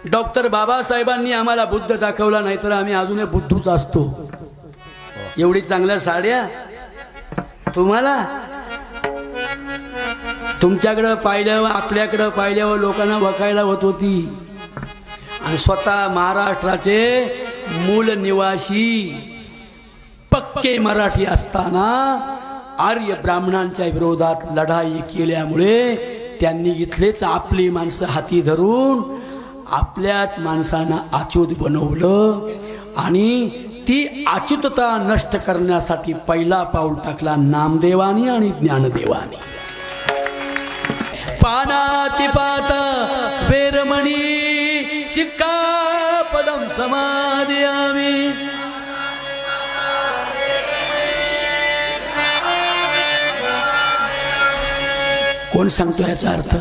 Doctor बाबासाहेबांनी आम्हाला बुद्ध दाखवला, नाही तर आम्ही अजूनही बुद्धूच असतो. एवढी चांगल्या साड्या तुम्हाला, तुमच्याकडं पाहिल्यावर आपल्याकडं पाहिल्यावर लोकांना वकायला होत होती. आणि स्वतः महाराष्ट्राचे मूल निवासी पक्के मराठी असताना आर्य ब्राह्मणांच्या विरोधात लढाई केल्यामुळे त्यांनी इथलेच आपली माणसं हाती धरून आपल्याच माणसांना अच्युत बनवलं. आणि ती अच्युतता नष्ट करण्यासाठी पहिला पाऊल टाकला नामदेवानी आणि ज्ञानदेवानी. पानातिपात वेरमणी शिक्कापदं समादयामि. कोण सांगतो याचा अर्थ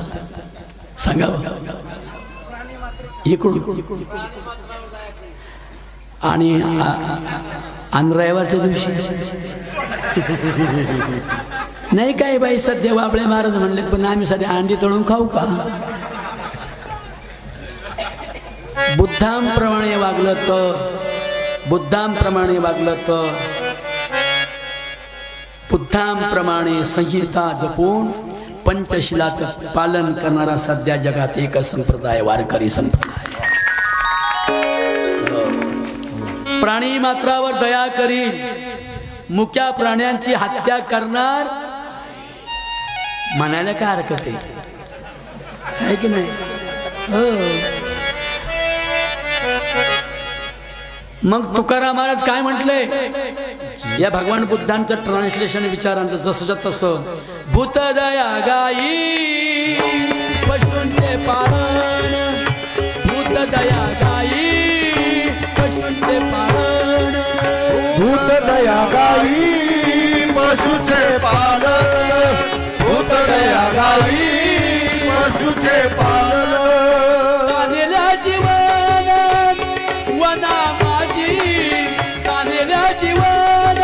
सांगा इकडून. आणि रविवारच्या दिवशी नाही काय बाई, सध्या बाबळे महाराज म्हणले, पण आम्ही सध्या अंडी तळून खाऊ का? बुद्धांप्रमाणे वागलं तर, बुद्धांप्रमाणे वागलं तर, बुद्धांप्रमाणे संहिता जपून पंचशिलाचं पालन करणारा सध्या जगात एक संप्रदाय वारकरी संप्रदाय. प्राणी मात्रावर दया करील, मुक्या प्राण्यांची हत्या करणार म्हणायला काय हरकत आहे की नाही? हो. मग तुकाराम महाराज काय म्हटले या भगवान बुद्धांचं ट्रान्सलेशन विचारांचं जसं तसं. भूत दया गाई पशूंचे पालन, भूत दया गाई पशूंचे पालन, भूत दया गाई पशूचे पालन, भूत दया गाई पशूचे पालन. तानेल्या जीवन वना माझी, तानेल्या जीवन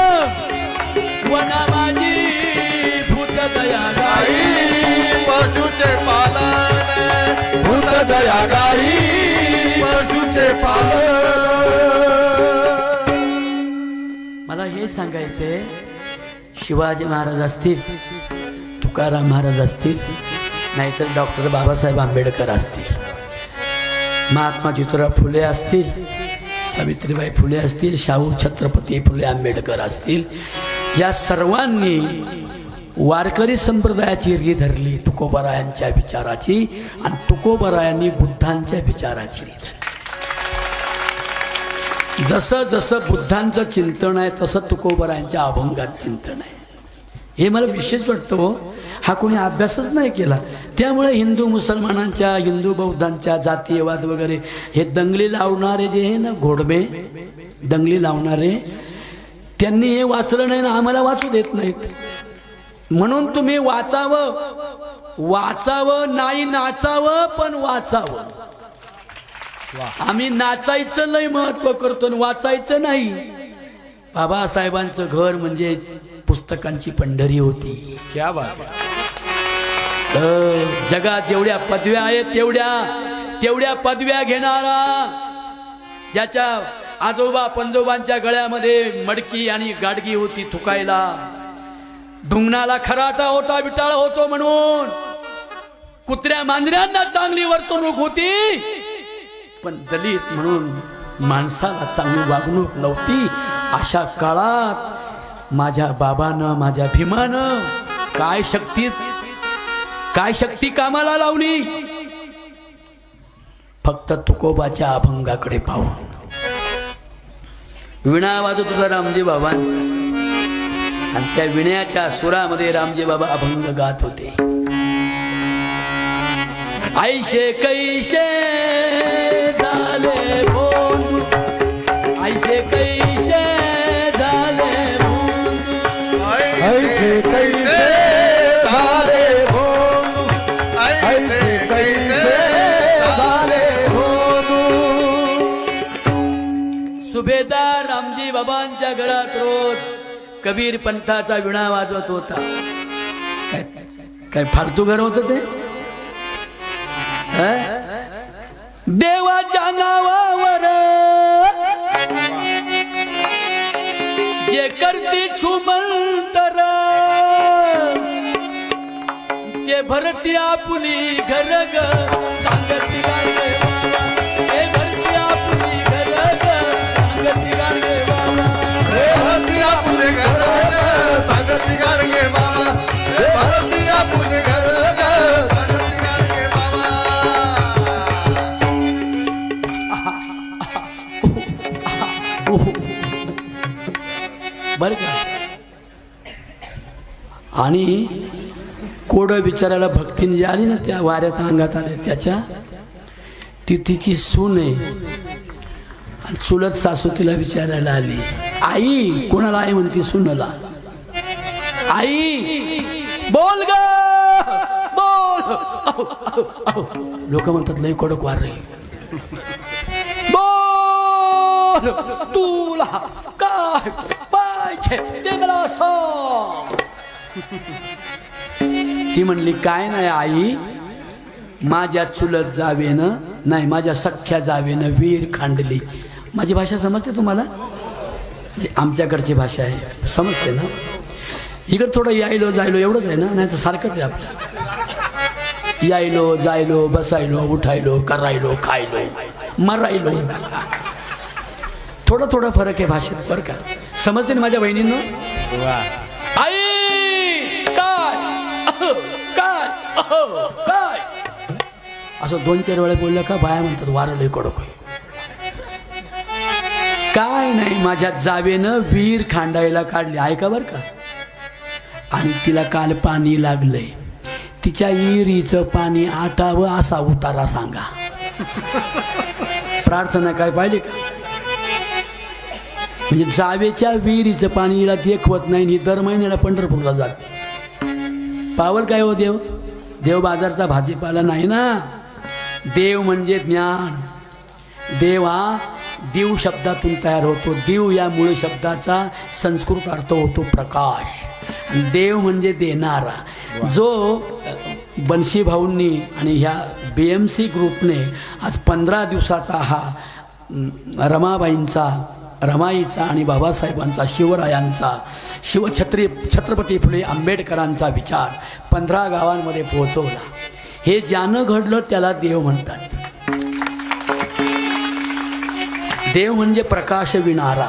वना माझी, भूत दया गाई पशूचे पालन, भूत दया गाई पशूचे पालन. मला हे सांगायचंय, शिवाजी महाराज असतील, तुकाराम महाराज असतील, नाहीतर डॉक्टर बाबासाहेब आंबेडकर असतील, महात्मा ज्योतिराव फुले असतील, सावित्रीबाई फुले असतील, शाहू छत्रपती फुले आंबेडकर असतील, या सर्वांनी वारकरी संप्रदायाची री धरली, तुकोबारायांच्या विचाराची, आणि तुकोबारायांनी बुद्धांच्या विचाराची री धरली. जसं जसं बुद्धांचं चिंतन आहे तसं तुकोबारायांच्या अभंगात चिंतन आहे. हे मला विशेष वाटतं. हा कोणी अभ्यासच नाही केला. त्यामुळे हिंदू मुसलमानांच्या, हिंदू बौद्धांच्या जातीयवाद वगैरे हे दंगली लावणारे जे आहे ना, घोडबे दंगली लावणारे, त्यांनी हे वाचलं नाही ना, आम्हाला वाचू देत नाहीत. म्हणून तुम्ही वाचावं, वाचावं नाही नाचावं, पण वाचावं. आम्ही नाचायचं लय महत्व करतो, वाचायचं नाही. बाबासाहेबांचं घर म्हणजे पुस्तकांची पंढरी होती. क्या बात. जगात जेवढ्या पदव्या आहेत तेवढ्या पदव्या घेणारा, ज्याच्या आजोबा पंजोबांच्या गळ्यामध्ये मडकी आणि गाडगी होती थुकायला, ढुंगणाला खराटा होता, विटाळ होतो म्हणून, कुत्र्या मांजऱ्यांना चांगली वर्तणूक होती, पण दलित म्हणून माणसाला चांगली वागणूक नव्हती. अशा काळात माझ्या बाबानं, माझ्या भीमानं काय शक्ती कामाला लावली, फक्त तुकोबाच्या अभंगाकडे पाहून. विणा वाजत होता रामजी बाबांचा, आणि त्या विण्याच्या सुरामध्ये रामजी बाबा अभंग गात होते. ऐशे कैशे झाले बोंदू, ऐशे कैशे झाले बोंदू, ऐसे कैसे झाले बोंदू, ऐसे कैसे झाले बोंदू. सुभेदार रामजी बाबांच्या घरात रोज कबीर पंथाचा विणा वाजवत होता. काय फालतू घर होतं ते? देवाच्या घरती आपुली घर ग सांगती गाणे बाबा हे घरती आपुली घर ग सांगती गाणे बाबा हे भरती आपुले घर ग सांगती गाणे बाबा हे भरती आपुले घर ग सांगती गाणे बाबा बर का. आणि कोडं बिचारायला भक्तीने जी आली ना त्या वाऱ्यात अंगात आले त्याच्या ती तिची सून आहे आणि चुलत सासू तिला विचारायला आली आई कोणाला आई म्हणती सुनला आई बोल ग बोल लोक म्हणतात लई कडक वार रे बोल तुला काय पाहिजे ते मला सांग. ती म्हणली काय नाही आई माझ्या चुलत जावेनं नाही माझ्या सख्या जावेनं वीर खांडली. माझी भाषा समजते तुम्हाला आमच्याकडची भाषा आहे समजते ना. इकडे थोडं यायलो जायलो एवढंच आहे ना नाही तर सारखंच आहे आपलं यायलो जायलो बसायलो उठायलो करायलो खायलो मरायलो थोडा थोडा फरक आहे भाषेत बरं का. समजते ना माझ्या बहिणींनो. आई काय काय काय असं 2-4 वेळा बोललं का बाया म्हणतात वारं लय कडक. काय नाही माझ्या जावेनं वीर खांडायला काढले ऐका बरं का. आणि तिला काल पाणी लागलंय तिच्या विहिरीचं पाणी आटावं असा उतारा सांगा. प्रार्थना काय पाहिजे का म्हणजे जावेच्या विहिरीचं पाणी हिला देखवत नाही ही दर महिन्याला पंढरपूरला जाते. पावल काय हो देव देव बाजारचा भाजीपाला नाही ना. देव म्हणजे ज्ञान. देव हा दिव शब्दातून तयार होतो. दिव या मूळ शब्दाचा संस्कृत अर्थ होतो प्रकाश आणि देव म्हणजे देणारा. जो बनशी भाऊंनी आणि ह्या BMC ग्रुपने आज 15 दिवसाचा हा रमाईचा आणि बाबासाहेबांचा शिवरायांचा छत्रपती फुले आंबेडकरांचा विचार 15 गावांमध्ये पोहोचवला. हे ज्यानं घडलं त्याला देव म्हणतात. देव म्हणजे प्रकाश विणारा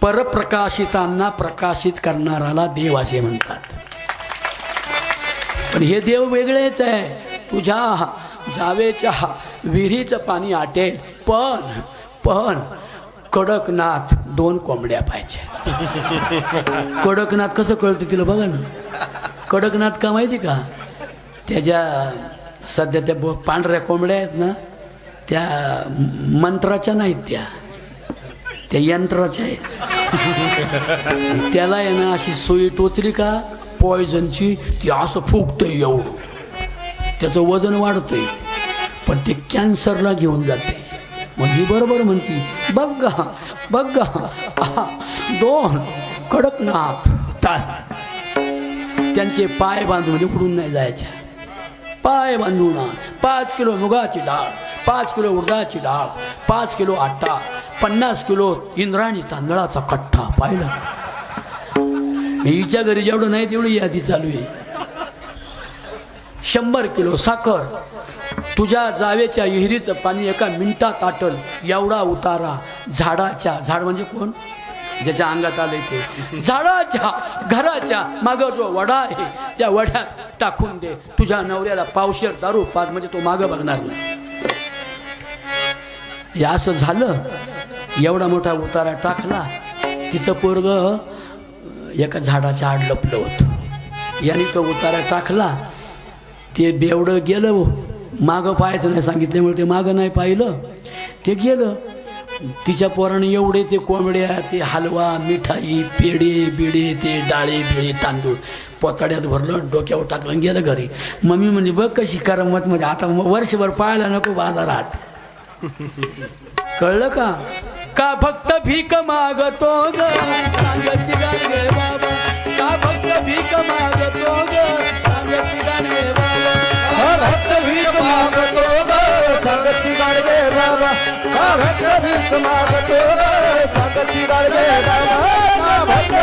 परप्रकाशितांना प्रकाशित करणाराला देव असे म्हणतात. पण हे देव वेगळेच आहे. तुझ्या जावेच्या विहिरीचं पाणी आटेल पण कडकनाथ 2 कोंबड्या पाहिजे. कडकनाथ कसं कळतं तिला बघा ना. कडकनाथ का माहिती का त्याच्या सध्या त्या पांढऱ्या कोंबड्या आहेत ना त्या मंत्राच्या नाहीत त्या यंत्राच्या आहेत. त्याला आहे ना अशी सुई टोचली का पॉयझनची ती असं फुगतंय एवढं त्याचं वजन वाढतंय पण ते कॅन्सरला घेऊन जाते. मग ही बरोबर म्हणती बघ 2 कडकनाथ त्यांचे पाय बांधून म्हणजे उडून नाही जायचे. पाय बांधून 5 किलो मुगाची डाळ 5 किलो उडदाची डाळ 5 किलो आटा 50 किलो इंद्राणी तांदळाचा कट्टा पाहिलं. हिच्या घरी जेवढं नाही तेवढी यादी चालू आहे. 100 किलो साखर तुझ्या जावेच्या विहिरीचं पाणी एका मिनिटात आटल एवढा उतारा झाड म्हणजे कोण ज्याच्या अंगात आले ते झाडाच्या घराच्या मागं जो वडा आहे त्या वड्यात टाकून दे. तुझ्या नवऱ्याला पावशेर दारू पाज म्हणजे तो मागं बघणार नाही. हे असं झालं. एवढा मोठा उतारा टाकला. तिचं पोरग एका झाडाच्या आड लपलं होतं. याने तो उतारा टाकला. ते बेवडं गेलं मागं पाहायचं नाही सांगितल्यामुळे ते मागं नाही पाहिलं. ते गेलं. तिच्या पोराने एवढे ते कोंबड्या ते हलवा मिठाई पेढे बिडे ते डाळे बिळे तांदूळ पोताड्यात भरलं डोक्यावर टाकलं गेलं घरी. मम्मी म्हणजे बघ कशी करमत म्हणजे आता वर्षभर पाहायला नको बाजारात. कळलं का का फक्त भीक मागतो ग सांगती गाणगे बाबा का फक्त भीक मागतो ग सांगती गाणगे बाबा भक्त भीक मागतो ग सांगती गाणगे बाबा भक्त भीक मागतो ग सांगती गाणगे बाबा भक्त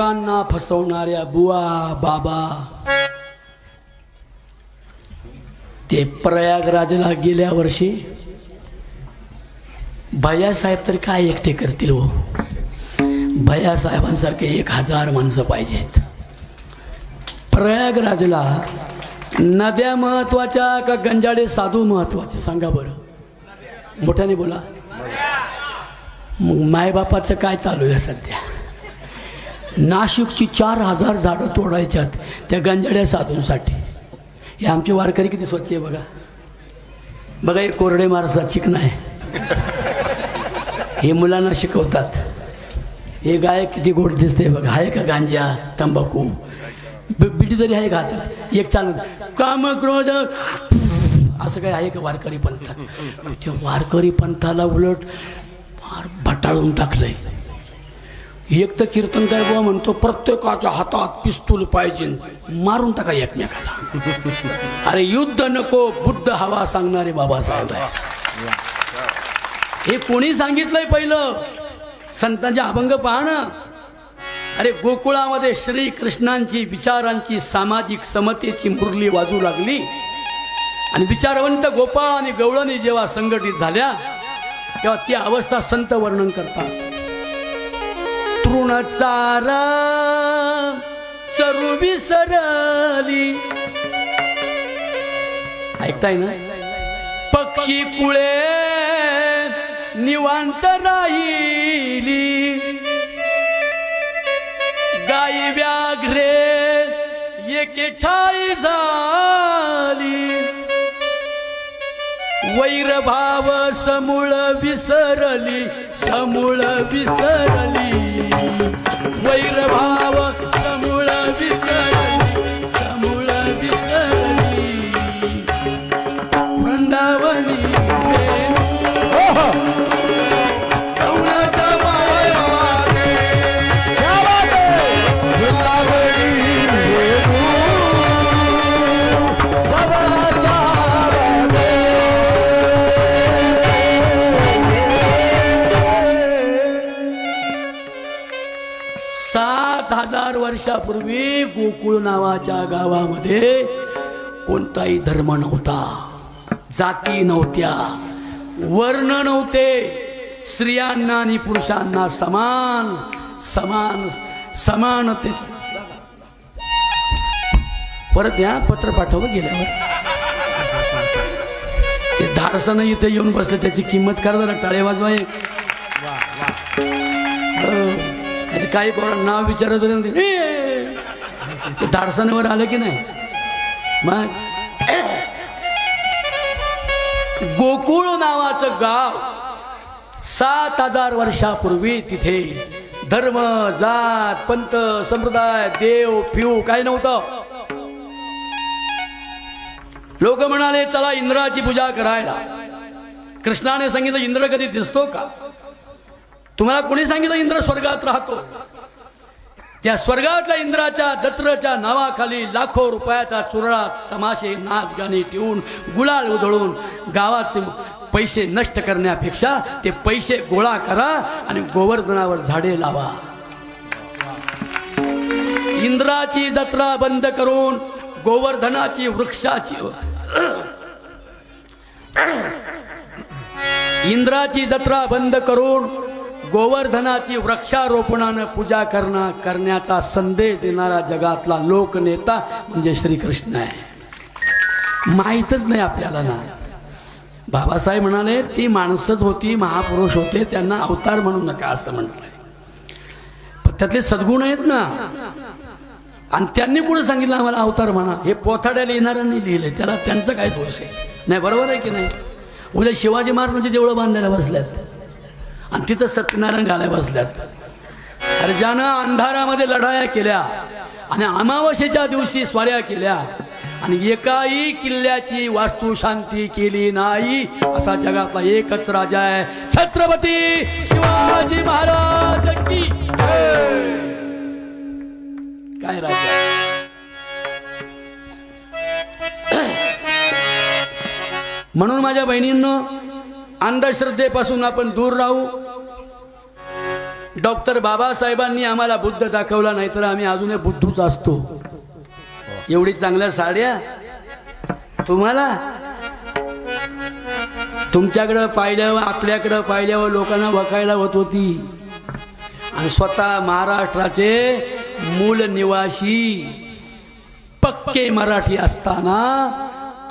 लोकांना फसवणाऱ्या बुवा बाबा ते प्रयागराजला गेल्या वर्षी भैयासाहेब तर काय एकटे करतील हो. भैयासाहेबांसारखे 1000 माणसं पाहिजेत. प्रयागराजला नद्या महत्वाच्या का गंजाडे साधू महत्वाचे सांगा बरं, मोठ्याने बोला. मग मायबापाचं काय चालू आहे सध्या? नाशिकची 4000 झाडं तोडायच्यात त्या गंजाड्या साधूंसाठी. हे आमचे वारकरी किती स्वच्छ आहे बघा. बघा हे कोरडे महाराष्ट्रात चिकन आहे, हे मुलांना शिकवतात. हे गाय किती गोड दिसते बघा. आहे का गांजा तंबाखू बिटी तरी आहे का हातात? एक चालत काम क्रोध असं काय आहे का वारकरी पंथात? त्या वारकरी पंथाला उलट फार भटाळून टाकलंय. एक तर कीर्तनकार बुवा म्हणतो प्रत्येकाच्या हातात पिस्तूल पाहिजे, मारून टाका एकमेकाला. अरे युद्ध नको, बुद्ध हवा सांगणारे बाबासाहेब आहे. हे कोणी सांगितलंय? पहिलं संतांचे अभंग पहा ना. अरे गोकुळामध्ये श्रीकृष्णांची विचारांची सामाजिक समतेची मुरली वाजू लागली आणि विचारवंत गोपाळ आणि गवळणी जेव्हा संघटित झाल्या तेव्हा ती अवस्था संत वर्णन करतात. तृणचार चरु विसरली, ऐकताय ना? पक्षी कुळे निवांत राहिली, गाई व्याघ्रे एके ठाई झाली, वैरभाव समूळ विसरली, समूळ विसरली, वैरभाव समूळ विसरली, समूळ विसरली, वृंदावनी वर्षापूर्वी गोकुळ नावाच्या गावामध्ये कोणताही धर्म नव्हता, जाती नव्हत्या, वर्ण नव्हते. स्त्रियांना आणि पुरुषांना समान समान समानते. परत या पत्र पाठवलं गेल्यावर ते धाडसानं इथे येऊन बसले, त्याची किंमत करा जरा, टाळे वाजवा. काही कोणा नाव विचारत ते धाडसानेवर आलं की नाही. मग गोकुळ नावाचं गाव 7000 वर्षापूर्वी तिथे धर्म जात पंथ संप्रदाय देव फिव काय नव्हतं. लोक म्हणाले चला इंद्राची पूजा करायला. कृष्णाने सांगितलं इंद्र कधी दिसतो का? तुम्हाला कोणी सांगितलं इंद्र स्वर्गात राहतो? त्या स्वर्गातल्या इंद्राच्या जत्रेच्या नावाखाली लाखो रुपयाचा चुरळा तमाशे नाच गाणी ठेवून गुलाल उधळून गावाचे पैसे नष्ट करण्यापेक्षा ते पैसे गोळा करा आणि गोवर्धनावर झाडे लावा. इंद्राची जत्रा बंद करून गोवर्धनाची वृक्षाची इंद्राची जत्रा बंद करून गोवर्धनाची वृक्षारोपणानं पूजा करण्याचा संदेश देणारा जगातला लोकनेता म्हणजे श्रीकृष्ण आहे. माहीतच नाही आपल्याला ना. बाबासाहेब म्हणाले ती माणसंच होती, महापुरुष होते, त्यांना अवतार म्हणू नका असं म्हटलंय. पण त्यातले सद्गुण आहेत ना, आणि त्यांनी कुठे सांगितलं आम्हाला अवतार म्हणा? हे पोथाड्याला येणाऱ्यांनी लिहिलंय, त्याला त्यांचं काय दोष आहे? नाही, बरोबर आहे की नाही? उद्या शिवाजी महाराजांची देवळं बांधायला बसल्यात आणि तिथं सत्यनारायण घालायला बसल्यात. अरे ज्यानं अंधारामध्ये लढाया केल्या आणि अमावस्येच्या दिवशी स्वाऱ्या केल्या आणि एकाही किल्ल्याची वास्तू शांती केली नाही असा जगातला एकच राजा आहे, छत्रपती शिवाजी महाराज की. काय राजा? म्हणून माझ्या बहिणींनो, अंधश्रद्धेपासून आपण दूर राहू. डॉक्टर बाबासाहेबांनी आम्हाला बुद्ध दाखवला, नाही तर आम्ही अजूनही बुद्धूच असतो. एवढी चांगल्या साड्या तुम्हाला, तुमच्याकडं पाहिल्यावर आपल्याकडं पाहिल्यावर लोकांना वकायला होत होती. आणि स्वतः महाराष्ट्राचे मूल निवासी पक्के मराठी असताना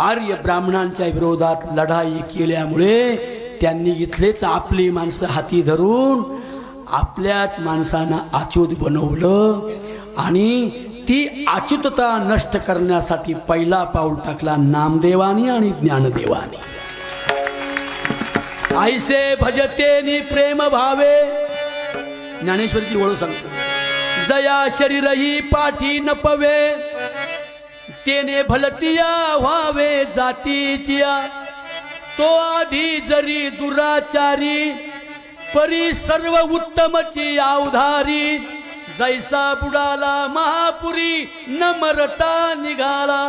आर्य ब्राह्मणांच्या विरोधात लढाई केल्यामुळे त्यांनी इथलेच आपली माणसं हाती धरून आपल्याच माणसांना अच्युत बनवलं. आणि ती अच्युतता नष्ट करण्यासाठी पहिला पाऊल टाकला नामदेवानी आणि ज्ञानदेवानी. ऐसे भजते नि प्रेम भावे, ज्ञानेश्वरची ओळख सांगतो. जया शरीर ही पाठी न पवे, तेने भलतिया व्हावे जातीचिया. तो आधी जरी दुराचारी, परी सर्व उत्तमची अवधारी. जैसा बुडाला महापुरी, न मरता निघाला.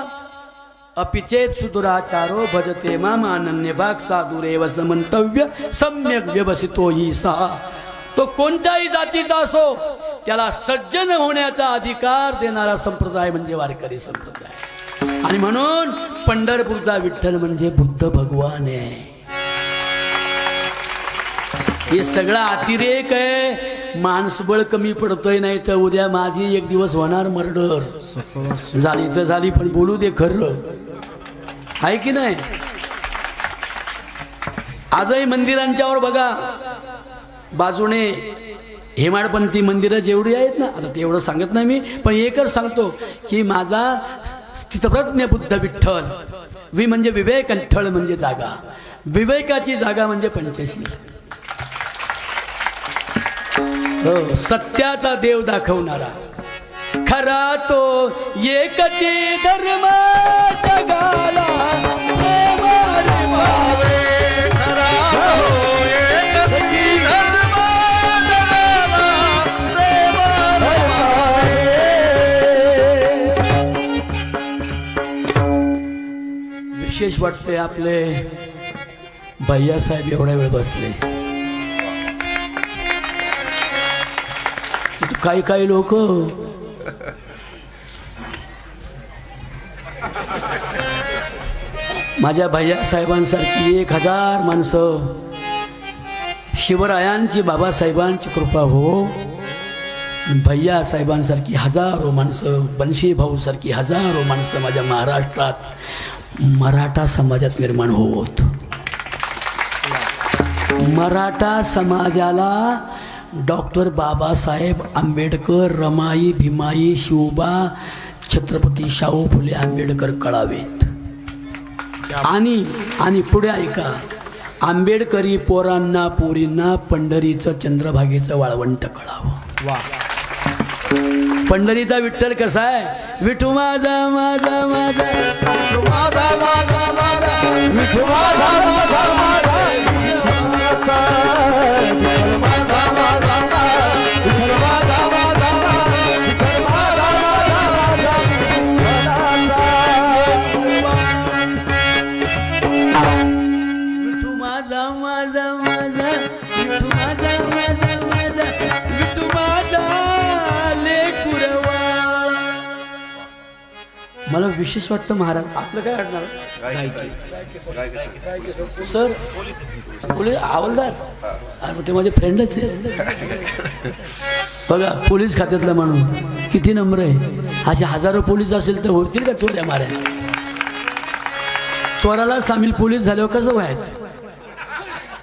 अपिचेत सुदुराचारो भजते माम अनन्य भाग साधुरेव समंतव्य सम्यक व्यवसितो ही सा. तो कोणत्याही जातीचा असो, त्याला सज्जन होण्याचा अधिकार देणारा संप्रदाय म्हणजे वारकरी संप्रदाय. आणि म्हणून पंढरपूरचा विठ्ठल म्हणजे बुद्ध भगवान आहे. हे सगळा अतिरेक आहे. माणसबळ कमी पडतंय, नाही तर उद्या माझी एक दिवस होणार मर्डर. झाली तर झाली, पण बोलू दे खरं, आहे की नाही. आजही मंदिरांच्यावर बघा, बाजूने हेमाडपंथी मंदिरं जेवढी आहेत ना, आता तेवढं सांगत नाही मी, पण एकच सांगतो की माझा स्थितप्रज्ञ बुद्ध विठ्ठल. वि म्हणजे विवेक आणि ठळ म्हणजे जागा. विवेकाची जागा म्हणजे पंचशील. हो, सत्याचा देव दाखवणारा खरा तो एकची धर्म जगाला. विशेष वाटते आपले भैयासाहेब एवढा वेळ बसले. काही लोक माझ्या भैयासाहेबांसारखी 1000 माणसं, शिवरायांची बाबासाहेबांची कृपा हो. भैयासाहेबांसारखी हजारो माणसं, बनशी भाऊ सारखी हजारो माणसं माझ्या महाराष्ट्रात मराठा समाजात निर्माण होत. मराठा समाजाला डॉक्टर बाबासाहेब आंबेडकर, रमाई भीमाई शिवबा छत्रपती शाहू फुले आंबेडकर कळावेत. आणि पुढे ऐका, आंबेडकरी पोरांना पोरींना पंढरीचं चंद्रभागेचं वाळवंट कळावं. पंढरीचा विठ्ठल कसा आहे? विठू माझा माझा माझा, विठू माझा माझा माझा, विठू माझा माझा माझा, मला विशेष वाटतं महाराज. आपलं काय अडणार सर? पोलीस हवालदार, अरे ते माझे फ्रेंडच आहे बघा. पोलीस खात्यातला म्हणून किती नंबर आहे. असे हजारो पोलीस असेल तर होतील का चोऱ्या माऱ्या? चोराला सामील पोलीस झाल्यावर कसं व्हायचं?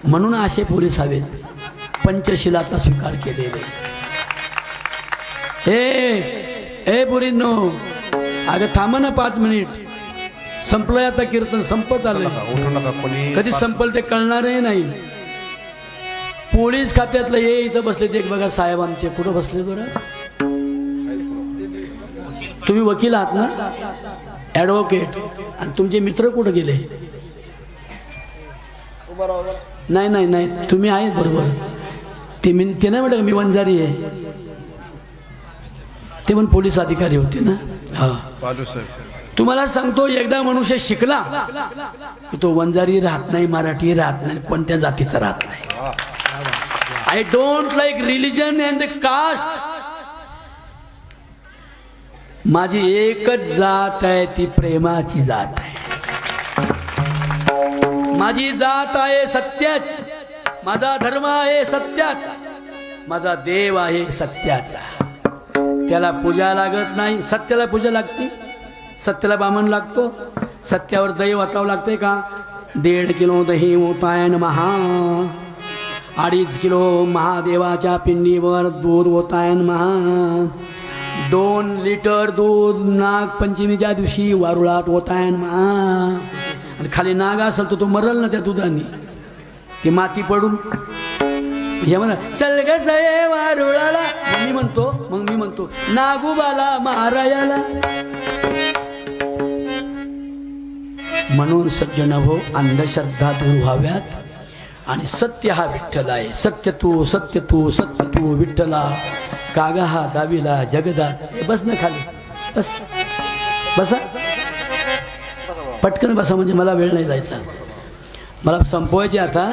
म्हणून असे पोलीस हवेत, पंचशिलाचा स्वीकार केलेले. हे पुरींनो, अगं थांबा ना 5 मिनिट. संपलंय आता कीर्तन, संपत आलंय. कधी संपल ते कळणारही नाही. पोलीस खात्यातलं हे इथं बसले ते बघा साहेब आमचे. कुठं बसले बरं? तुम्ही वकील आहात ना, ॲडव्होकेट. आणि तुमचे मित्र कुठं गेले? नाही नाही नाही, तुम्ही आहेत बरोबर. ते नाही म्हटलं मी वंजारी आहे. ते पण पोलीस अधिकारी होते ना. हा, तुम्हाला सांगतो, एकदा मनुष्य शिकला की तो वंजारी राहत नाही, मराठी राहत नाही, कोणत्या जातीचा राहत नाही. I don't like religion and caste. माझी एकच जात आहे, ती प्रेमाची जात आहे. माझी जात आहे सत्याची, माझा धर्म आहे सत्याचा, माझा देव आहे सत्याचा. त्याला पूजा लागत नाही. सत्याला पूजा लागते, सत्याला बामण लागतो, सत्यावर दही वाचावं लागते का? 1.5 किलो दही ओतायन महा, 2.5 किलो महादेवाच्या पिंडीवर दूध ओतायन महा, 2 लिटर दूध नागपंचमीच्या दिवशी वारुळात ओतायन महा. आणि खाली नाग असेल तर तो मरल ना त्या दुधाने, ती माती पडून. हे म्हणा चल ग सये वारुळाला, मग मी म्हणतो नागोबाला मारायाला. म्हणून सज्जन हो, अंधश्रद्धा दूर व्हाव्यात. आणि सत्य हा विठ्ठल आहे. सत्य तू सत्य तू सत्य तू विठ्ठला, कागा हा दाविला जगदा. बस ना खाली, बस बसा, पटकन बसा, म्हणजे मला वेळ नाही जायचा. मला संपवायचे आता.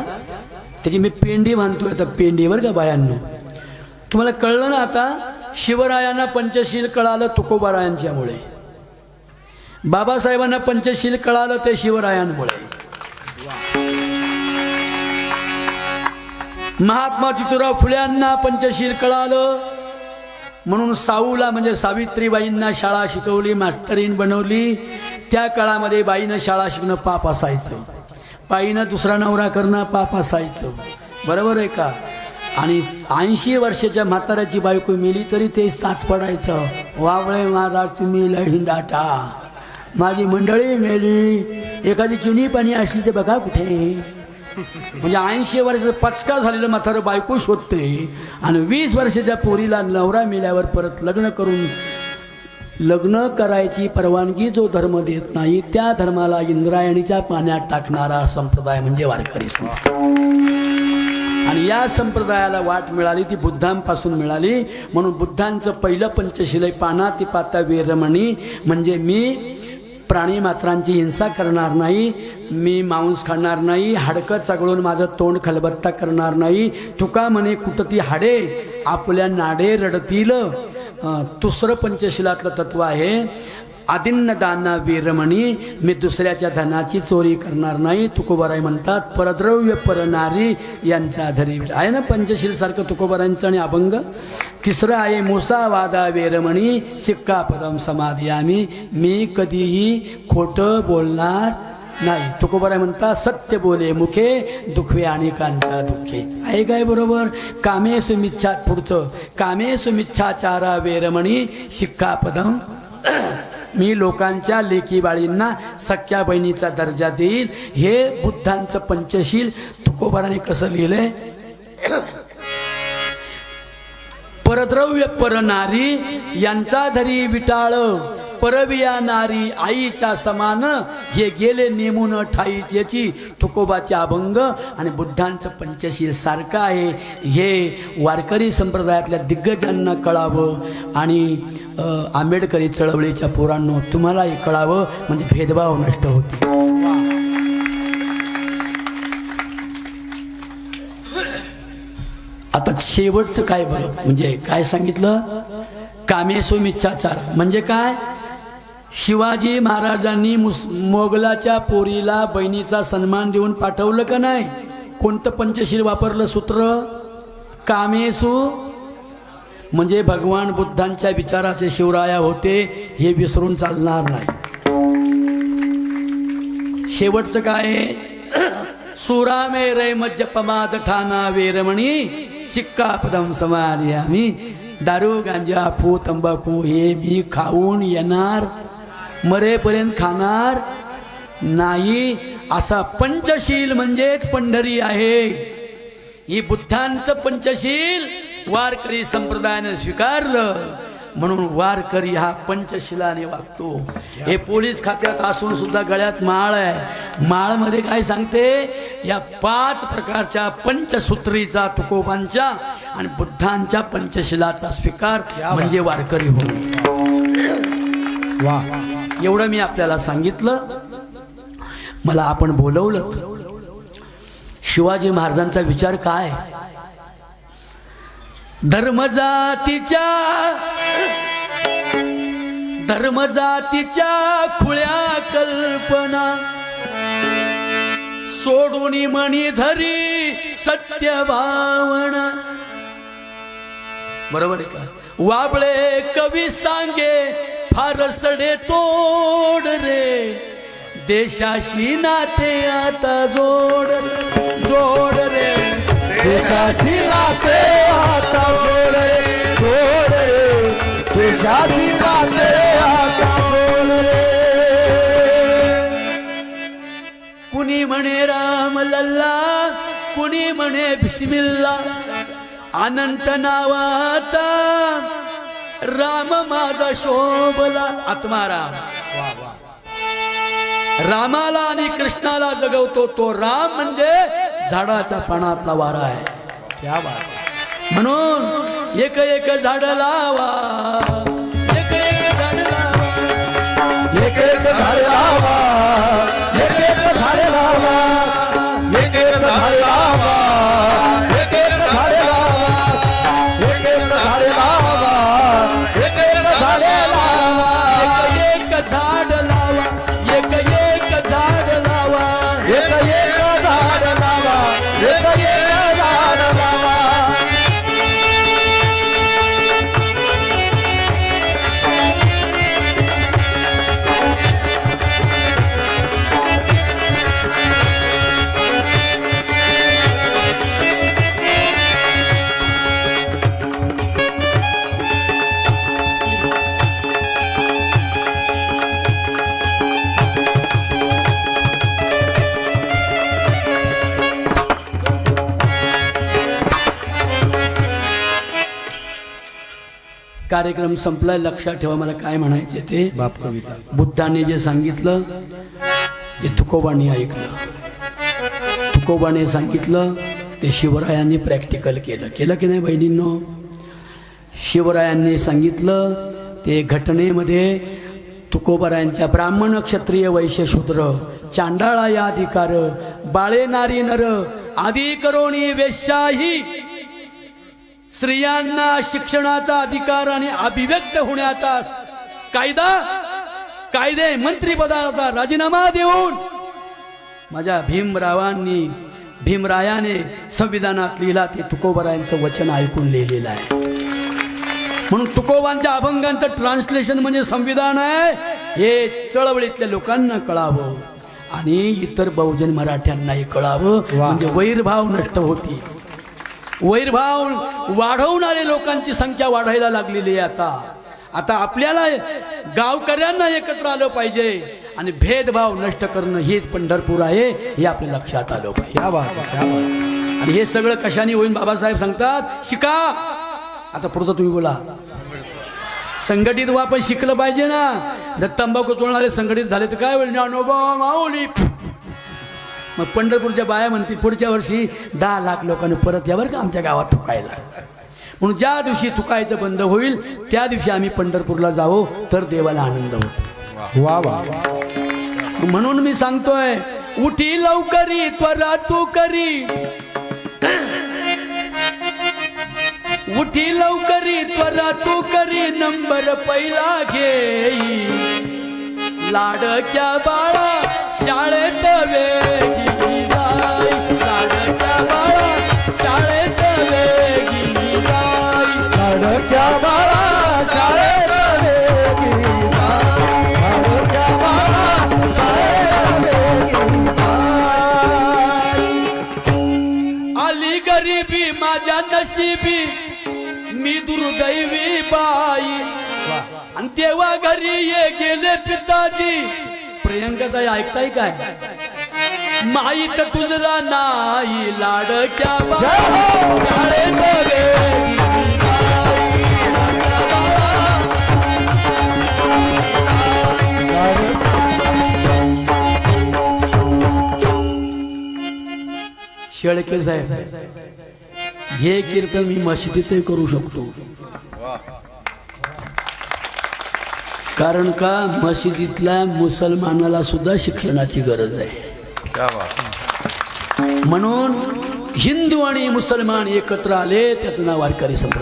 त्याची मी पेंडी बांधतोय आता, पेंडीवर का बायांनो. तुम्हाला कळलं ना आता, शिवरायांना पंचशील कळालं तुकोबारायांच्यामुळे, बाबासाहेबांना पंचशील कळालं ते शिवरायांमुळे, महात्मा ज्योतिराव फुल्यांना पंचशील कळालं म्हणून साऊला म्हणजे सावित्रीबाईंना शाळा शिकवली, मास्तरीन बनवली. त्या काळामध्ये बाईनं शाळा शिकणं पाप असायचं, बाईनं दुसरा नवरा करणं पाप असायचं. बरोबर आहे का? आणि 80 वर्षाच्या म्हाताऱ्याची बायको मेली तरी ते साच पडायचं, वावळे महाराज तुम्ही लहिंडाटा, माझी मंडळी मेली, एखादी चुनी पाणी असली तर बघा कुठे. म्हणजे 80 वर्षाचा पचका झालेलं म्हातारं बायको शोधते, आणि 20 वर्षाच्या पोरीला नवरा मेल्यावर परत लग्न करायची परवानगी जो धर्म देत नाही, त्या धर्माला इंद्रायणीच्या पाण्यात टाकणारा संप्रदाय म्हणजे वारकरी संप्रदाय. आणि या संप्रदायाला वाट मिळाली ती बुद्धांपासून मिळाली. म्हणून बुद्धांचं पहिलं पंचशील आहे पानातिपाता वेरमणी, म्हणजे मी प्राणी मात्रांची हिंसा करणार नाही, मी मांस खाणार नाही, हाडकं चगळून माझं तोंड खलबत्ता करणार नाही. तुका म्हणे कुठं ती हाडे आपल्या नाडे रडतील. दुसरं पंचशिलातलं तत्व आहे आदिन्न दाना वीरमणी, मी दुसऱ्याच्या धनाची चोरी करणार नाही. तुकोबाराय म्हणतात परद्रव्य परनारी यांचा धरी आहे ना पंचशील सारखं तुकोबारांचं आणि अभंग. तिसरं आहे मुसावादा वेरमणी, सिक्कापदम समाधियामी, मी कधीही खोटं बोलणार नाही. तुकोबाराय म्हणतात सत्य बोले मुखे, दुखवे अनेकांच्या दुःखे. आहे काय बरोबर? कामेसु मिच्छा, पुढचं कामेसु मिच्छाचारा वेरमणी सिक्कापदम, मी लोकांच्या लेकी बाळींना सख्या बहिणीचा दर्जा देईल. हे बुद्धांचं पंचशील तुकोबाराने कसं लिहिलंय? परद्रव्य परनारी यांचा धरी विटाळ, परविया नारी आईच्या समान, हे गेले नेमून ठाईच. याची तुकोबाचे अभंग आणि बुद्धांचं पंचशील सारखं आहे. हे वारकरी संप्रदायातल्या दिग्गजांना कळावं आणि आंबेडकरी चळवळीच्या पोरांनो तुम्हालाही कळावं, म्हणजे भेदभाव नष्ट होते. आता शेवटचं काय बरं, म्हणजे काय सांगितलं? कामेसु मिच्छाचार म्हणजे काय? शिवाजी महाराजांनी मोगलाच्या पोरीला बहिणीचा सन्मान देऊन पाठवलं का नाही? कोणतं पंचशील वापरलं सूत्र? कामेसु, म्हणजे भगवान बुद्धांच्या विचाराचे शिवराया होते, हे विसरून चालणार नाही. शेवटचं काय? सुरामे रे मज्ज पमाद ठाणा वेरमणी, सिक्कापदम समाधियामी, दारू गांजा फू तंबाखू हे मी खाऊन येणार, मरेपर्यंत खाणार नाही. असा पंचशील म्हणजेच पंढरी आहे. ही बुद्धांचं पंचशील वारकरी संप्रदायाने स्वीकारलं, म्हणून वारकरी हा पंचशिलाने वागतो. हे पोलीस खात्यात असून सुद्धा गळ्यात माळ आहे. माळमध्ये काय सांगते? या 5 प्रकारच्या पंचसूत्रीचा तुकोबांच्या आणि बुद्धांच्या पंचशिलाचा स्वीकार म्हणजे वारकरी होणे. वा, एवढं मी आपल्याला सांगितलं. मला आपण बोलवलं, शिवाजी महाराजांचा विचार काय? धर्मजातीच्या खुळ्या कल्पना सोडून मणी धरी सत्य भावना. बरोबर आहे का? वाबळे कवी सांगे फार सडे तोड रे, देशाशी नाते आता जोड रे, देशाची नाते आता जोड रे, देशाची नाते आता जोड रे. कुणी म्हणे राम लल्ला, कुणी म्हणे बिस्मिल्ला, अनंत नावाचा राम माझा शोभला. आत्माराम रामाला आणि कृष्णाला जगवतो तो राम म्हणजे झाडाचा पानातला वारा आहे. क्या बात. म्हणून एक एक झाड लावा, एक एक झाड लावा, एक एक झाड लावा, एक एक झाड लावा, एक एक झाड लावा, एक एक झाड लावा, एक एक झाड लावा, एक एक झाड लावा, एक झाड लावा, एक झाड लावा, एक झाड लावा, एक झाड लावा. कार्यक्रम संपलाय. लक्षात ठेवा मला काय म्हणायचे ते. बाप कविता. बुद्धाने जे सांगितलं ते तुकोबांनी ऐकलं, तुकोबाने सांगितलं ते शिवरायांनी प्रॅक्टिकल केलं की नाही बहिणींनो? शिवरायांनी सांगितलं ते घटनेमध्ये तुकोबारायांच्या ब्राह्मण क्षत्रिय वैश्य शूद्र चांडाळा या अधिकार बाळे नारी नर आदी करोणी वेश्याही स्त्रियांना शिक्षणाचा अधिकार आणि अभिव्यक्त होण्याचा कायदे मंत्रिपदाचा राजीनामा देऊन माझ्या भीमरायाने संविधानात लिहिला ते तुकोबारायांचं वचन ऐकून लिहिलेलं आहे. म्हणून तुकोबांच्या अभंगांचं ट्रान्सलेशन म्हणजे संविधान आहे हे चळवळीतल्या लोकांना कळावं आणि इतर बहुजन मराठ्यांनाही कळावं. म्हणजे वैरभाव नष्ट होती. वैरभाव वाढवणारे लोकांची संख्या वाढायला लागलेली आहे. आता आपल्याला गावकऱ्यांना एकत्र आलं पाहिजे आणि भेदभाव नष्ट करणं हेच पंढरपूर आहे हे आपल्या लक्षात आलं पाहिजे. आणि हे सगळं कशाने होईल? बाबासाहेब सांगतात शिका. आता पुढचं तुम्ही बोला. संघटित व्हा, पण शिकलं पाहिजे ना. जर तंबाखू चोळणारे संघटित झाले तर काय होईल? ज्ञानोबा माऊली. मग पंढरपूरच्या बाया म्हणतील पुढच्या वर्षी 10 लाख लोकांनी परत यावर का आमच्या गावात थुकायला. म्हणून ज्या दिवशी थुकायचं बंद होईल त्या दिवशी आम्ही पंढरपूरला जावो तर देवाला आनंद होतो. वा वा. म्हणून मी सांगतोय उठी लवकरी त्वरा तू करी, उठी लवकरी त्वरा तू करी, नंबर पहिला घेई लाडक्या बाळा शाळेत वेगी जाई, लाडक्या बाळा शाळेत वेगी जाई, लाडक्या बाळा शाळेत वेगी जाई, लाडक्या बाळा शाळेत वेगी जाई. आली गरिबी माझ्या नशिबी मी दुर्दैवी बाई, आणि तेव्हा घरी ये गेले पिताजी. प्रियंकाताई ऐकताय काय? माहीत तुझला नाही लाडक्या बाळा शाळेत वेगी जाई, शेळके साहेब हे कीर्तन मी मशिदीतही करू शकतो. कारण का मशिदीतल्या मुसलमानाला सुद्धा शिक्षणाची गरज आहे. म्हणून हिंदू आणि मुसलमान एकत्र आले त्याचं नाव वारकरी संप्रदाय.